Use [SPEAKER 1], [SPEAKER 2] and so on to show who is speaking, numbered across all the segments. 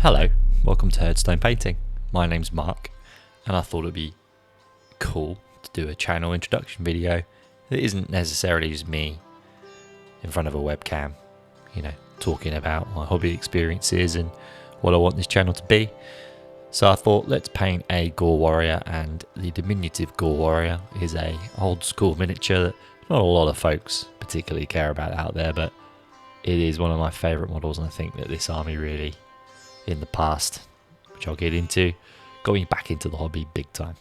[SPEAKER 1] Hello, welcome to Herdstone Painting. My name's Mark, and I thought it'd be cool to do a channel introduction video that isn't necessarily just me in front of a webcam, talking about my hobby experiences and what I want this channel to be. So I thought, let's paint a Gore Warrior, and the diminutive Gore Warrior is a old school miniature that not a lot of folks particularly care about out there, but it is one of my favourite models, and I think that this army really, in the past, which I'll get into, got me back into the hobby big time.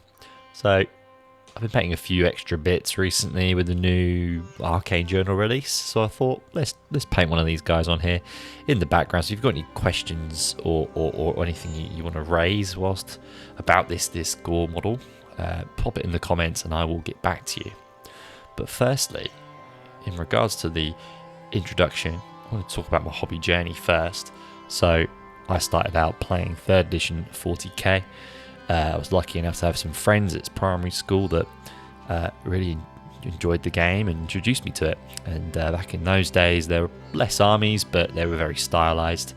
[SPEAKER 1] So I've been painting a few extra bits recently with the new Arcane Journal release, so I thought let's paint one of these guys on here in the background. So if you've got any questions or anything you want to raise whilst about this Gore model, pop it in the comments and I will get back to you. But firstly, in regards to the introduction, I want to talk about my hobby journey first. So I started out playing 3rd edition 40k. I was lucky enough to have some friends at primary school that really enjoyed the game and introduced me to it. And back in those days, there were less armies, but they were very stylized,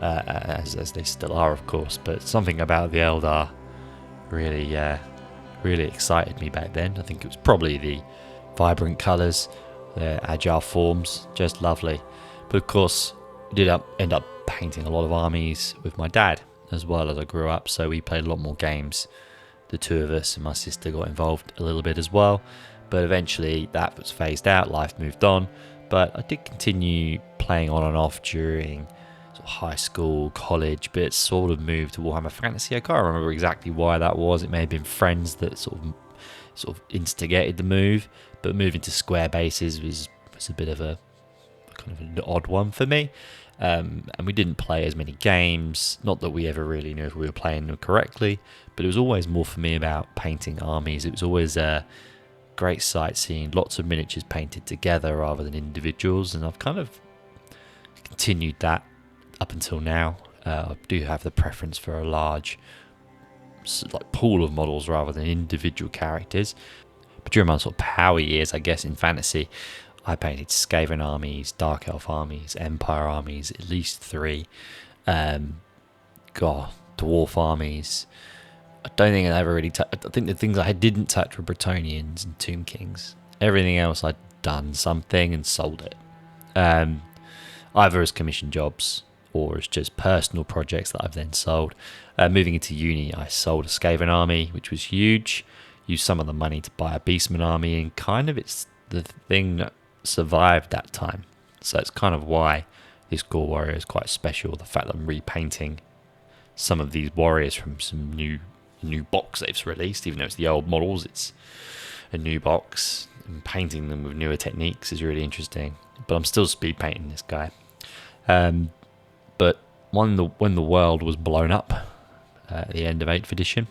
[SPEAKER 1] as they still are, of course. But something about the Eldar really excited me back then. I think it was probably the vibrant colors, the agile forms, just lovely. But of course, I did end up painting a lot of armies with my dad as well as I grew up, so we played a lot more games, the two of us, and my sister got involved a little bit as well, but eventually that was phased out, life moved on. But I did continue playing on and off during sort of high school, college, but it sort of moved to Warhammer Fantasy. I can't remember exactly why that was. It may have been friends that sort of instigated the move, but moving to square bases was a bit of a kind of an odd one for me. And we didn't play as many games, not that we ever really knew if we were playing them correctly, but it was always more for me about painting armies. It was always a great sight seeing lots of miniatures painted together rather than individuals, and I've kind of continued that up until now. I do have the preference for a large pool of models rather than individual characters. But during my sort of power years, I guess, in fantasy, I painted Skaven armies, Dark Elf armies, Empire armies, at least 3. Dwarf armies. I don't think I ever really I think the things I didn't touch were Bretonnians and Tomb Kings. Everything else I'd done something and sold it. Either as commission jobs or as just personal projects that I've then sold. Moving into uni, I sold a Skaven army, which was huge. Used some of the money to buy a Beastmen army, and kind of it's the thing that survived that time. So it's kind of why this Gore Warrior is quite special. The fact that I'm repainting some of these warriors from some new box they've released, even though it's the old models, it's a new box, and painting them with newer techniques is really interesting. But I'm still speed painting this guy. But when the world was blown up at the end of 8th edition,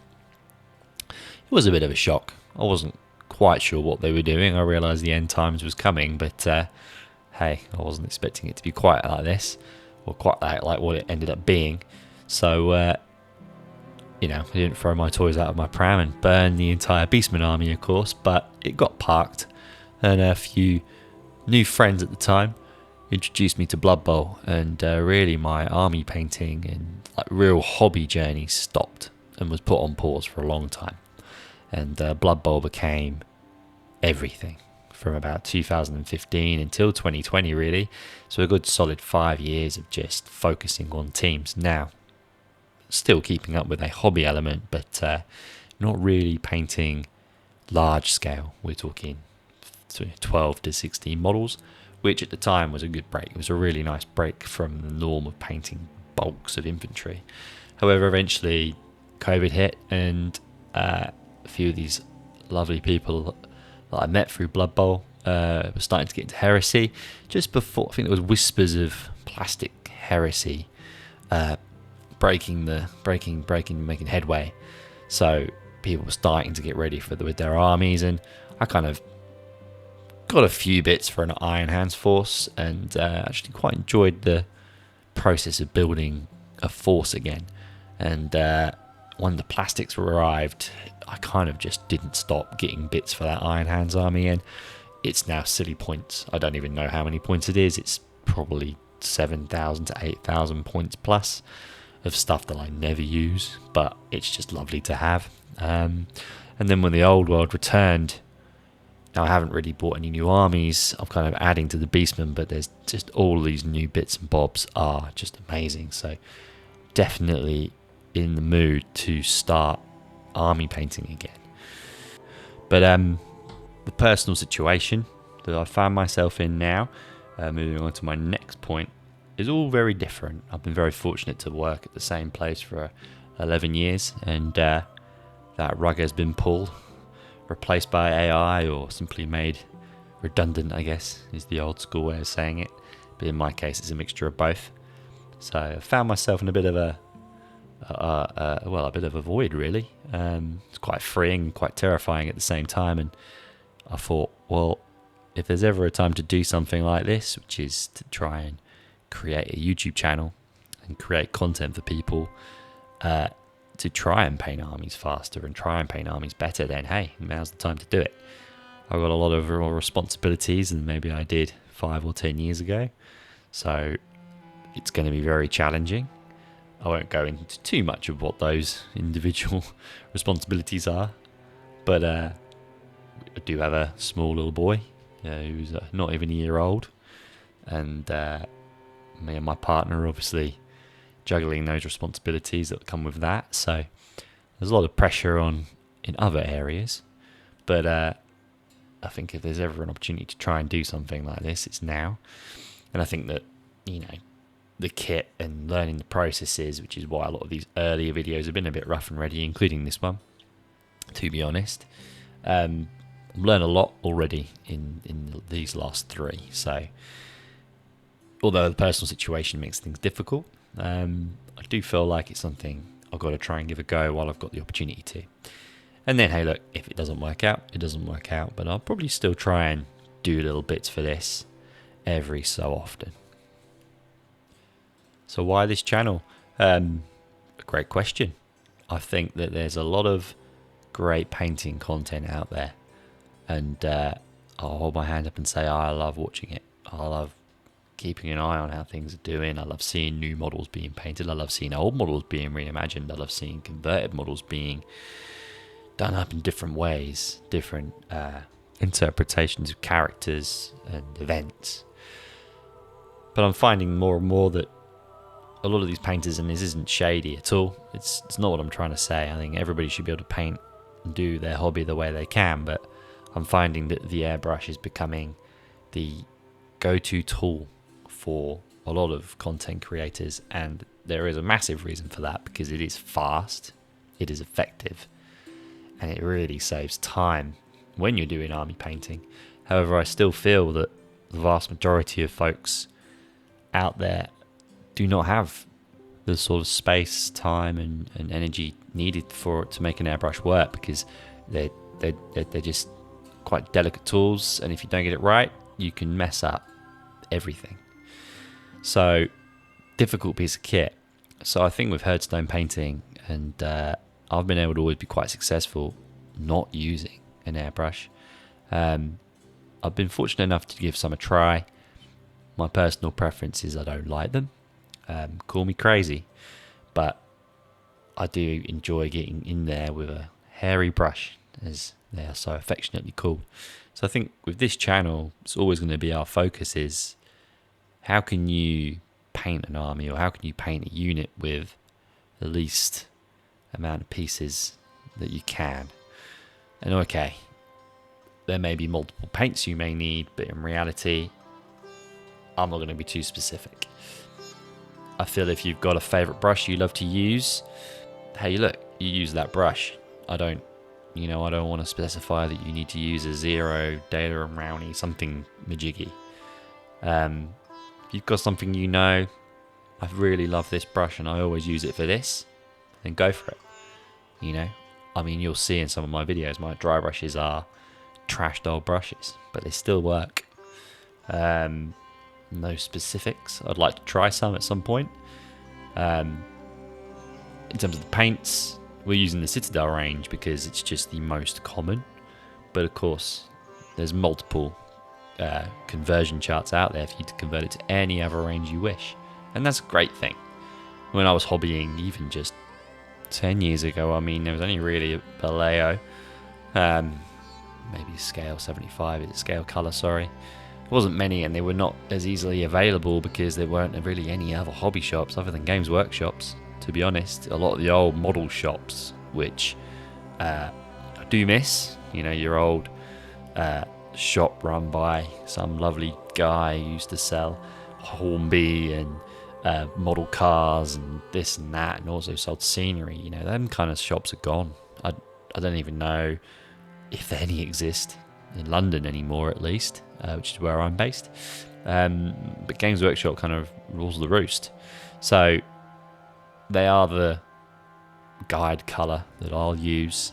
[SPEAKER 1] it was a bit of a shock. I wasn't quite sure what they were doing. I realised the end times was coming, but hey, I wasn't expecting it to be quite like this, or quite like what it ended up being. So I didn't throw my toys out of my pram and burn the entire Beastmen army, of course, but it got parked, and a few new friends at the time introduced me to Blood Bowl, and really my army painting and real hobby journey stopped and was put on pause for a long time. And Blood Bowl became everything from about 2015 until 2020, really. So a good solid 5 years of just focusing on teams. Now, still keeping up with a hobby element, but not really painting large scale. We're talking 12 to 16 models, which at the time was a good break. It was a really nice break from the norm of painting bulks of infantry. However, eventually COVID hit, and a few of these lovely people that I met through Blood Bowl were starting to get into heresy. Just before, I think there was whispers of plastic heresy making headway. So people were starting to get ready with their armies, and I kind of got a few bits for an Iron Hands force, and actually quite enjoyed the process of building a force again. And when the plastics arrived, I kind of just didn't stop getting bits for that Iron Hands army, and it's now silly points. I don't even know how many points it is. It's probably 7,000 to 8,000 points plus. of stuff that I never use, but it's just lovely to have. And then when the old world returned, now I haven't really bought any new armies. I'm kind of adding to the Beastmen, but there's just all these new bits and bobs are just amazing. So definitely in the mood to start army painting again. But the personal situation that I found myself in now, moving on to my next point, is all very different. I've been very fortunate to work at the same place for 11 years, and that rug has been pulled, replaced by AI, or simply made redundant, I guess, is the old school way of saying it. But in my case, it's a mixture of both. So I found myself in a bit of a bit of a void, really. It's quite freeing, quite terrifying at the same time, and I thought, well, if there's ever a time to do something like this, which is to try and create a YouTube channel and create content for people to try and paint armies faster and try and paint armies better, then hey, now's the time to do it. I've got a lot of more responsibilities than maybe I did 5 or 10 years ago, so it's going to be very challenging. I won't go into too much of what those individual responsibilities are, but I do have a small little boy who's not even a year old, and me and my partner are obviously juggling those responsibilities that come with that. So there's a lot of pressure on in other areas, but I think if there's ever an opportunity to try and do something like this, it's now. And I think that, you know, the kit and learning the processes, which is why a lot of these earlier videos have been a bit rough and ready, including this one, to be honest. I've learned a lot already in these last 3. So although the personal situation makes things difficult, I do feel like it's something I've got to try and give a go while I've got the opportunity to. And then, hey, look, if it doesn't work out, it doesn't work out. But I'll probably still try and do little bits for this every so often. So why this channel? A great question. I think that there's a lot of great painting content out there. And I'll hold my hand up and say I love watching it. I love keeping an eye on how things are doing. I love seeing new models being painted. I love seeing old models being reimagined. I love seeing converted models being done up in different ways, different interpretations of characters and events. But I'm finding more and more that a lot of these painters, and this isn't shady at all, it's not what I'm trying to say. I think everybody should be able to paint and do their hobby the way they can, but I'm finding that the airbrush is becoming the go-to tool for a lot of content creators, and there is a massive reason for that, because it is fast, it is effective, and it really saves time when you're doing army painting. However, I still feel that the vast majority of folks out there do not have the sort of space, time, and energy needed to make an airbrush work, because they're just quite delicate tools, and if you don't get it right, you can mess up everything. So, difficult piece of kit. So I think with Herdstone painting, and I've been able to always be quite successful not using an airbrush. I've been fortunate enough to give some a try. My personal preference is I don't like them. Call me crazy, but I do enjoy getting in there with a hairy brush, as they are so affectionately called. So I think with this channel, it's always going to be our focus is how can you paint an army, or how can you paint a unit with the least amount of pieces that you can. And okay, there may be multiple paints you may need, but in reality, I'm not going to be too specific. I feel if you've got a favourite brush you love to use, hey, look, you use that brush. I don't want to specify that you need to use a Zero, Data and Rowney, something majiggy. If you've got something I really love this brush and I always use it for this, then go for it. You'll see in some of my videos, my dry brushes are trashed old brushes, but they still work. No specifics. I'd like to try some at some point. In terms of the paints, we're using the Citadel range because it's just the most common. But of course, there's multiple conversion charts out there for you to convert it to any other range you wish. And that's a great thing. when I was hobbying, even just 10 years ago, I mean, there was only really a Vallejo, maybe scale 75, scale colour, sorry. There wasn't many, and they were not as easily available because there weren't really any other hobby shops other than Games Workshops, to be honest. A lot of the old model shops, which I do miss, you know, your old shop run by some lovely guy who used to sell Hornby and model cars and this and that, and also sold scenery. You know, them kind of shops are gone. I don't even know if any exist in London anymore, at least, which is where I'm based. But Games Workshop kind of rules the roost. So they are the guide colour that I'll use,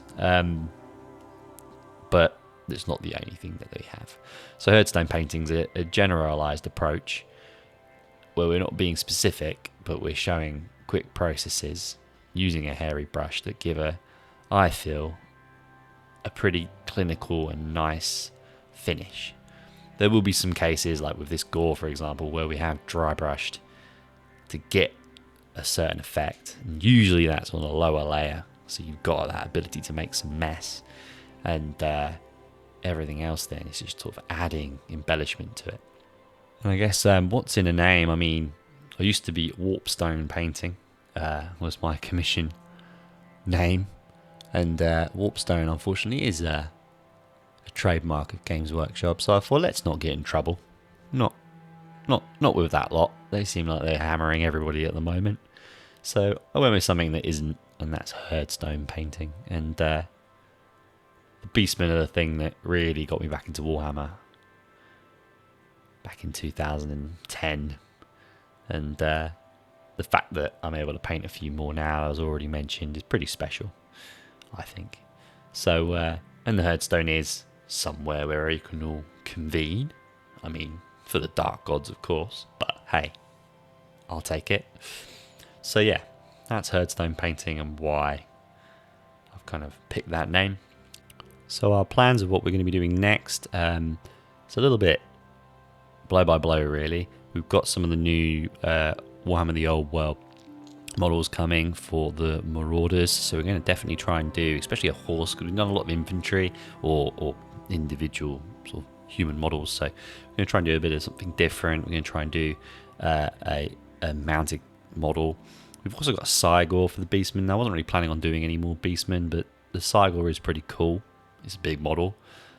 [SPEAKER 1] but it's not the only thing that they have. So Herdstone Painting's a generalised approach where we're not being specific, but we're showing quick processes using a hairy brush that give I feel, a pretty clinical and nice finish. There will be some cases, like with this gore, for example, where we have dry brushed to get a certain effect, and usually that's on a lower layer, so you've got that ability to make some mess, and everything else then is just sort of adding embellishment to it. And I guess what's in a name? I mean, I used to be Warpstone Painting, was my commission name, and Warpstone unfortunately is a trademark of Games Workshop, so I thought, let's not get in trouble. Not with that lot. They seem like they're hammering everybody at the moment. So I went with something that isn't, and that's Herdstone Painting. And the Beastmen are the thing that really got me back into Warhammer back in 2010. And the fact that I'm able to paint a few more now, as already mentioned, is pretty special, I think. So, and the Herdstone is somewhere where you can all convene. I mean, for the dark gods, of course, but hey, I'll take it. So yeah, that's Herdstone Painting and why I've kind of picked that name. So our plans of what we're going to be doing next, it's a little bit blow by blow really. We've got some of the new Warhammer the Old World models coming for the Marauders, so we're going to definitely try and do, especially a horse, because we've done a lot of infantry or individual sort of human models, so we're going to try and do a bit of something different. We're going to try and do a mounted model. We've also got a Cygor for the Beastmen. I wasn't really planning on doing any more Beastmen, but the Cygor is pretty cool. It's a big model,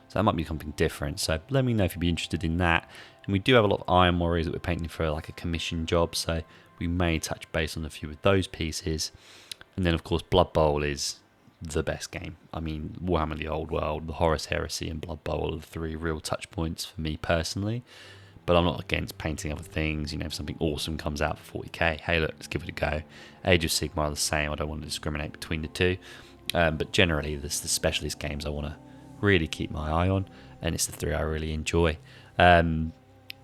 [SPEAKER 1] so that might be something different. So let me know if you'd be interested in that. And we do have a lot of Iron Warriors that we're painting for like a commission job, so we may touch base on a few of those pieces. And then of course Blood Bowl is the best game. I mean, Warhammer the Old World, the Horus Heresy and Blood Bowl are the three real touch points for me personally. But I'm not against painting other things. You know, if something awesome comes out for 40k, hey look, let's give it a go. Age of Sigmar are the same. I don't want to discriminate between the two. But generally, the specialist games I want to really keep my eye on, and it's the three I really enjoy.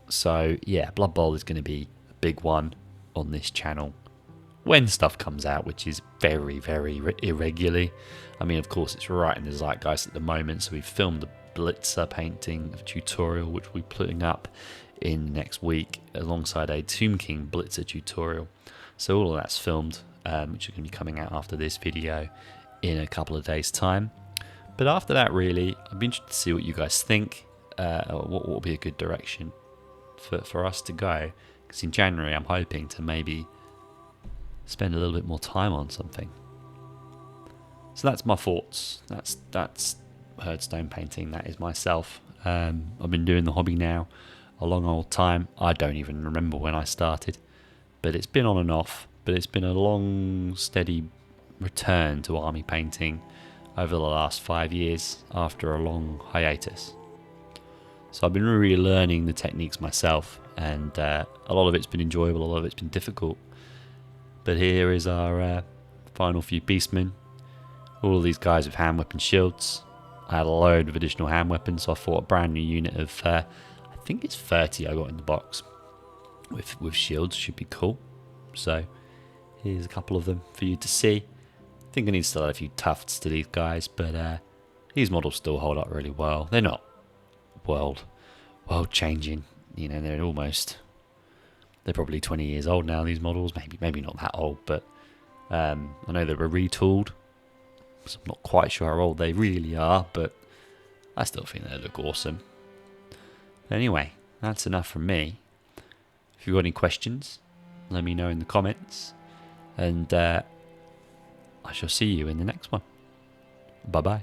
[SPEAKER 1] So yeah, Blood Bowl is going to be a big one on this channel when stuff comes out, which is very, very irregularly. I mean, of course, it's right in the zeitgeist at the moment, so we've filmed the Blitzer painting tutorial, which we're putting up in next week alongside a Tomb King Blitzer tutorial. So all of that's filmed, which are going to be coming out after this video in a couple of days' time. But after that, really, I'd be interested to see what you guys think, what will be a good direction for us to go. Because in January, I'm hoping to maybe spend a little bit more time on something. So that's my thoughts. That's Herdstone Painting. That is myself. I've been doing the hobby now a long old time. I don't even remember when I started, but it's been on and off. But it's been a long, steady return to army painting over the last 5 years after a long hiatus. So I've been really learning the techniques myself, and a lot of it's been enjoyable, a lot of it's been difficult. But here is our final few Beastmen. All of these guys with hand weapon shields. I had a load of additional hand weapons, so I thought a brand new unit of, I think it's 30 I got in the box with shields should be cool. So here's a couple of them for you to see. I think I need to still add a few tufts to these guys, but these models still hold up really well. They're not world changing, you know, they're They're probably 20 years old now, these models. Maybe not that old, but I know they were retooled. So I'm not quite sure how old they really are, but I still think they look awesome. Anyway, that's enough from me. If you've got any questions, let me know in the comments. And I shall see you in the next one. Bye-bye.